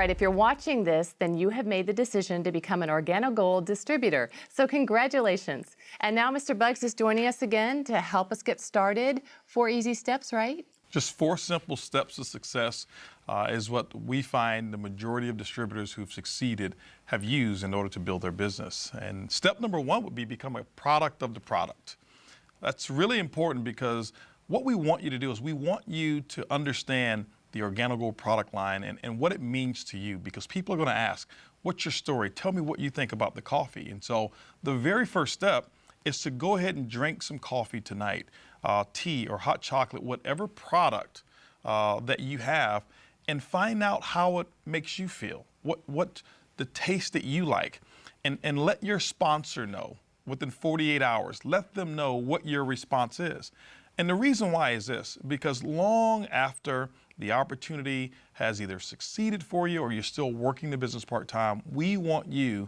right, if you're watching this, then you have made the decision to become an Organogold distributor. So congratulations. And now Mr. Buggs is joining us again to help us get started. 4 easy steps, right? Just 4 simple steps to success is what we find the majority of distributors who've succeeded have used in order to build their business. And step number 1 would be become a product of the product. That's really important because what we want you to do is we want you to understand the Organogold product line and what it means to you, because people are going to ask, what's your story? Tell me what you think about the coffee. And so the very first step is to go ahead and drink some coffee tonight, tea or hot chocolate, whatever product that you have, and find out how it makes you feel, what the taste that you like, and let your sponsor know within 48 hours. Let them know what your response is. And the reason why is this, because long after the opportunity has either succeeded for you or you're still working the business part-time, we want you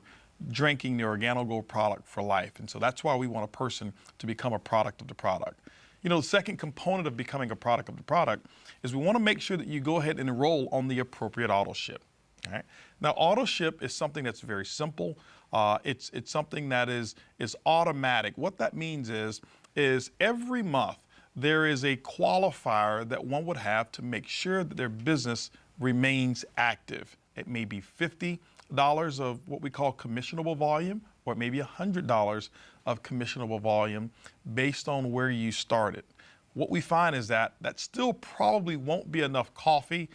drinking the Organogold product for life. And so that's why we want a person to become a product of the product. You know, the second component of becoming a product of the product is we want to make sure that you go ahead and enroll on the appropriate auto ship. All right? Now, auto ship is something that's very simple. It's something that is automatic. What that means is every month there is a qualifier that one would have to make sure that their business remains active. It may be $50 of what we call commissionable volume, or it may be $100 of commissionable volume based on where you started. What we find is that still probably won't be enough coffee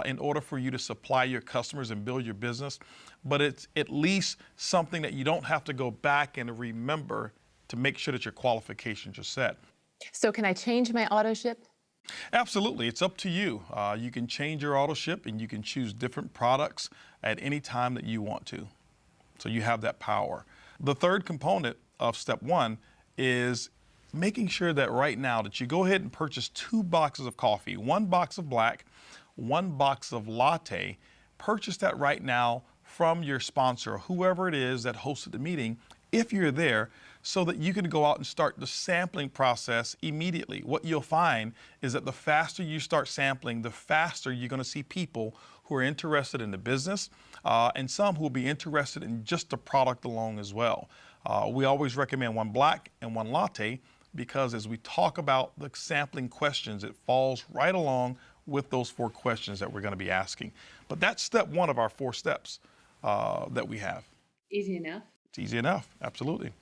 in order for you to supply your customers and build your business, but it's at least something that you don't have to go back and remember to make sure that your qualifications are set. So can I change my auto ship? Absolutely. It's up to you. You can change your auto ship and you can choose different products at any time that you want to. So you have that power. The third component of step 1 is making sure that right now that you go ahead and purchase 2 boxes of coffee, 1 box of black, 1 box of latte. Purchase that right now from your sponsor, whoever it is that hosted the meeting, if you're there, so that you can go out and start the sampling process immediately. What you'll find is that the faster you start sampling, the faster you're going to see people who are interested in the business and some who will be interested in just the product alone as well. We always recommend 1 black and 1 latte because as we talk about the sampling questions, it falls right along with those 4 questions that we're going to be asking. But that's step 1 of our 4 steps that we have. Easy enough. It's easy enough, absolutely.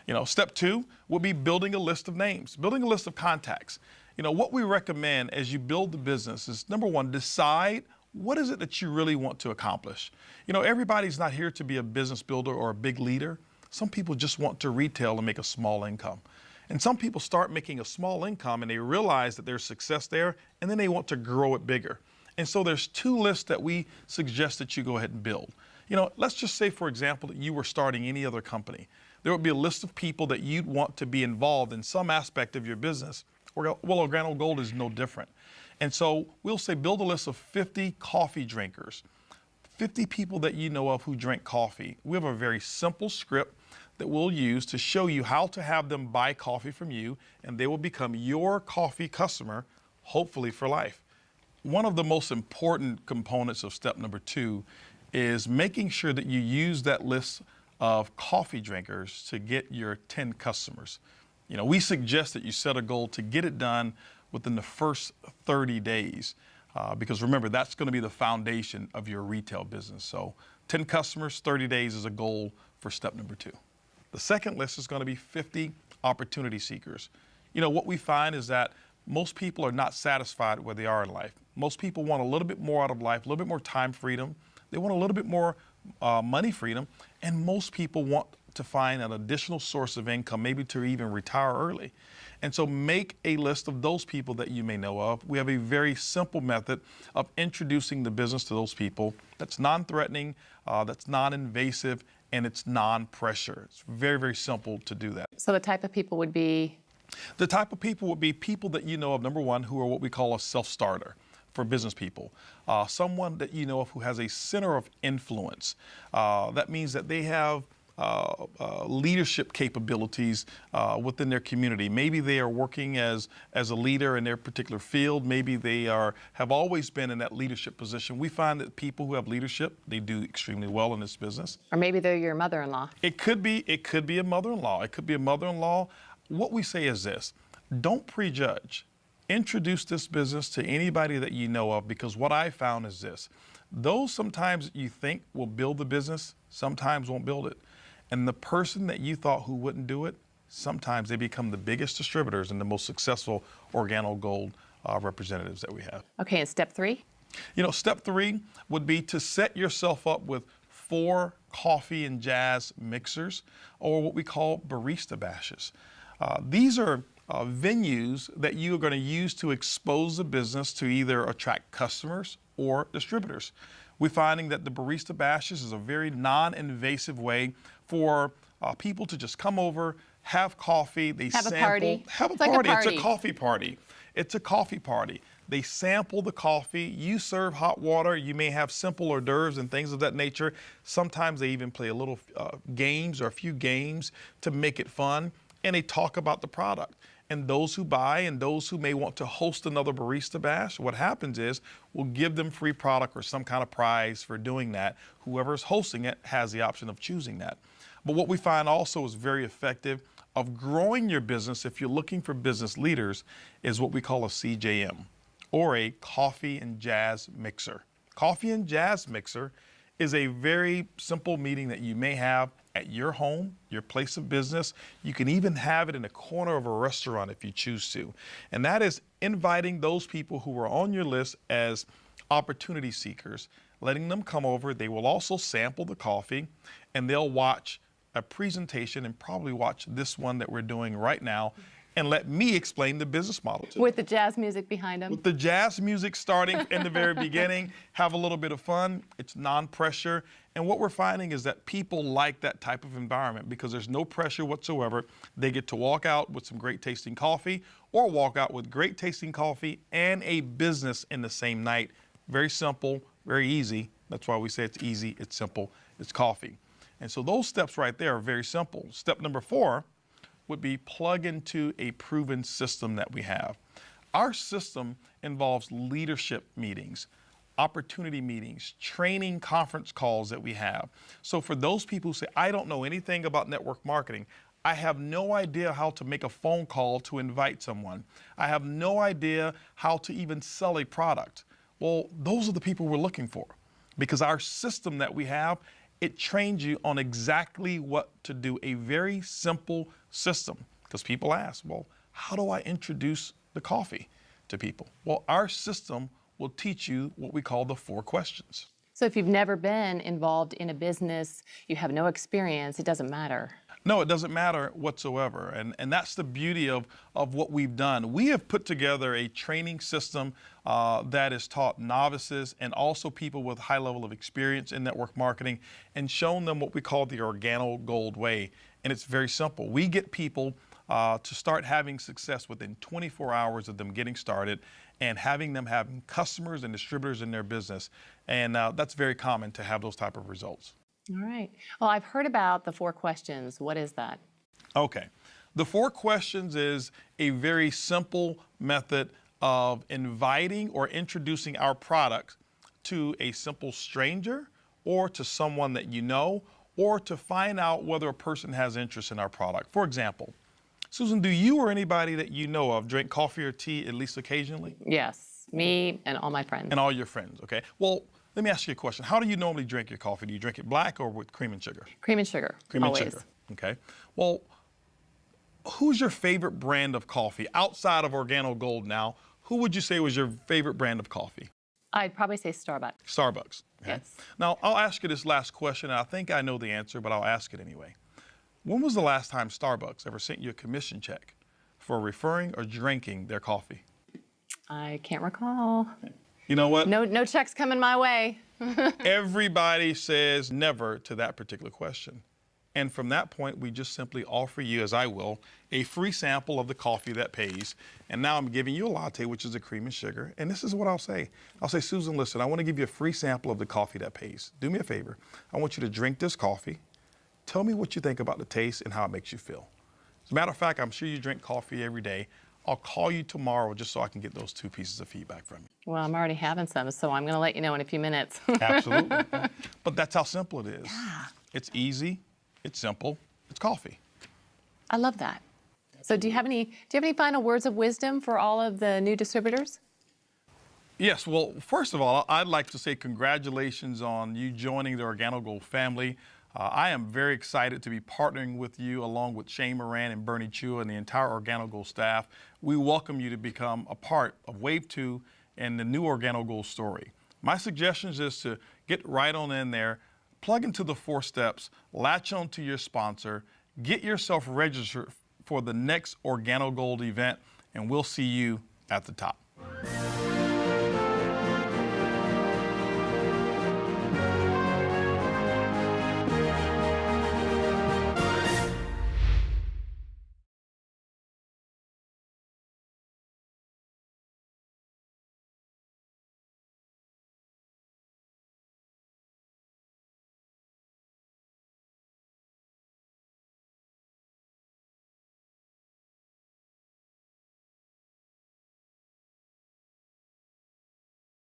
You know, step 2 will be building a list of names, building a list of contacts. You know, what we recommend as you build the business is, number 1, decide what is it that you really want to accomplish. You know, everybody's not here to be a business builder or a big leader. Some people just want to retail and make a small income. And some people start making a small income and they realize that there's success there and then they want to grow it bigger. And so there's 2 lists that we suggest that you go ahead and build. You know, let's just say, for example, that you were starting any other company. There would be a list of people that you'd want to be involved in some aspect of your business. Well, Organogold is no different. And so we'll say build a list of 50 coffee drinkers, 50 people that you know of who drink coffee. We have a very simple script that we'll use to show you how to have them buy coffee from you, and they will become your coffee customer, hopefully for life. One of the most important components of step number 2 is making sure that you use that list of coffee drinkers to get your 10 customers. You know, we suggest that you set a goal to get it done within the first 30 days because remember, that's going to be the foundation of your retail business. So 10 customers, 30 days is a goal for step number 2. The second list is going to be 50 opportunity seekers. You know, what we find is that most people are not satisfied where they are in life. Most people want a little bit more out of life, a little bit more time freedom. They want a little bit more money freedom, and most people want to find an additional source of income, maybe to even retire early. And so make a list of those people that you may know of. We have a very simple method of introducing the business to those people that's non-threatening, that's non-invasive, and it's non-pressure. It's very, very simple to do that. So the type of people would be? The type of people would be people that you know of, number 1, who are what we call a self-starter. For business people, someone that you know of who has a center of influence. That means that they have leadership capabilities within their community. Maybe they are working as a leader in their particular field. Maybe they have always been in that leadership position. We find that people who have leadership, they do extremely well in this business. Or maybe they're your mother-in-law. It could be a mother-in-law. It could be a mother-in-law. What we say is this: don't prejudge. Introduce this business to anybody that you know of, because what I found is this: those sometimes you think will build the business, sometimes won't build it. And the person that you thought who wouldn't do it, sometimes they become the biggest distributors and the most successful organo gold representatives that we have. Okay, and step 3? Step 3 would be to set yourself up with 4 coffee and jazz mixers, or what we call barista bashes. These are venues that you are going to use to expose the business to either attract customers or distributors. We're finding that the barista bashes is a very non-invasive way for people to just come over, have coffee, they have sample, a party. have a It's like party. a party. It's a coffee party. It's a coffee party. They sample the coffee. You serve hot water. You may have simple hors d'oeuvres and things of that nature. Sometimes they even play a little games or a few games to make it fun, and they talk about the product. And those who buy and those who may want to host another barista bash, what happens is we'll give them free product or some kind of prize for doing that. Whoever's hosting it has the option of choosing that. But what we find also is very effective of growing your business, if you're looking for business leaders, is what we call a CJM, or a coffee and jazz mixer. Coffee and jazz mixer is a very simple meeting that you may have at your home, your place of business. You can even have it in a corner of a restaurant if you choose to. And that is inviting those people who are on your list as opportunity seekers, letting them come over. They will also sample the coffee, and they'll watch a presentation and probably watch this one that we're doing right now, and let me explain the business model to them. With the jazz music behind them? With the jazz music starting in the very beginning, have a little bit of fun. It's non-pressure. And what we're finding is that people like that type of environment because there's no pressure whatsoever. They get to walk out with some great tasting coffee, or walk out with great tasting coffee and a business in the same night. Very simple, very easy. That's why we say it's easy, it's simple, it's coffee. And so those steps right there are very simple. Step number 4 would be plug into a proven system that we have. Our system involves leadership meetings, opportunity meetings, training conference calls that we have. So for those people who say, I don't know anything about network marketing, I have no idea how to make a phone call to invite someone, I have no idea how to even sell a product. Well, those are the people we're looking for, because our system that we have, it trains you on exactly what to do, a very simple system. Because people ask, well, how do I introduce the coffee to people? Well, our system will teach you what we call the 4 questions. So if you've never been involved in a business, you have no experience, it doesn't matter. No, it doesn't matter whatsoever. And that's the beauty of what we've done. We have put together a training system that is taught novices and also people with high level of experience in network marketing, and shown them what we call the organo gold way. And it's very simple. We get people to start having success within 24 hours of them getting started, and having them having customers and distributors in their business. And that's very common to have those type of results. All right. Well, I've heard about the 4 questions. What is that? Okay. The 4 questions is a very simple method of inviting or introducing our product to a simple stranger, or to someone that you know, or to find out whether a person has interest in our product. For example, Susan, do you or anybody that you know of drink coffee or tea at least occasionally? Yes, me and all my friends. And all your friends, okay. Well, let me ask you a question. How do you normally drink your coffee? Do you drink it black or with cream and sugar? Cream and sugar, Cream always. and sugar, okay. Well, who's your favorite brand of coffee? Outside of Organo Gold now, who would you say was your favorite brand of coffee? I'd probably say Starbucks. Starbucks, okay. Yes. Now, I'll ask you this last question, and I think I know the answer, but I'll ask it anyway. When was the last time Starbucks ever sent you a commission check for referring or drinking their coffee? I can't recall. You know what? No checks coming my way. Everybody says never to that particular question. And from that point, we just simply offer you, as I will, a free sample of the coffee that pays. And now I'm giving you a latte, which is a cream and sugar. And this is what I'll say. I'll say, Susan, listen, I want to give you a free sample of the coffee that pays. Do me a favor. I want you to drink this coffee, Tell me what you think about the taste and how it makes you feel. As a matter of fact, I'm sure you drink coffee every day. I'll call you tomorrow just so I can get those 2 pieces of feedback from you. Well, I'm already having some, so I'm going to let you know in a few minutes. Absolutely. But that's how simple it is. Yeah. It's easy, it's simple, it's coffee. I love that. So do you have any final words of wisdom for all of the new distributors? Yes, well, first of all, I'd like to say congratulations on you joining the OrganoGold family. I am very excited to be partnering with you along with Shane Moran and Bernie Chua and the entire OrganoGold staff. We welcome you to become a part of Wave 2 and the new OrganoGold story. My suggestion is to get right on in there, plug into the 4 steps, latch on to your sponsor, get yourself registered for the next OrganoGold event, and we'll see you at the top.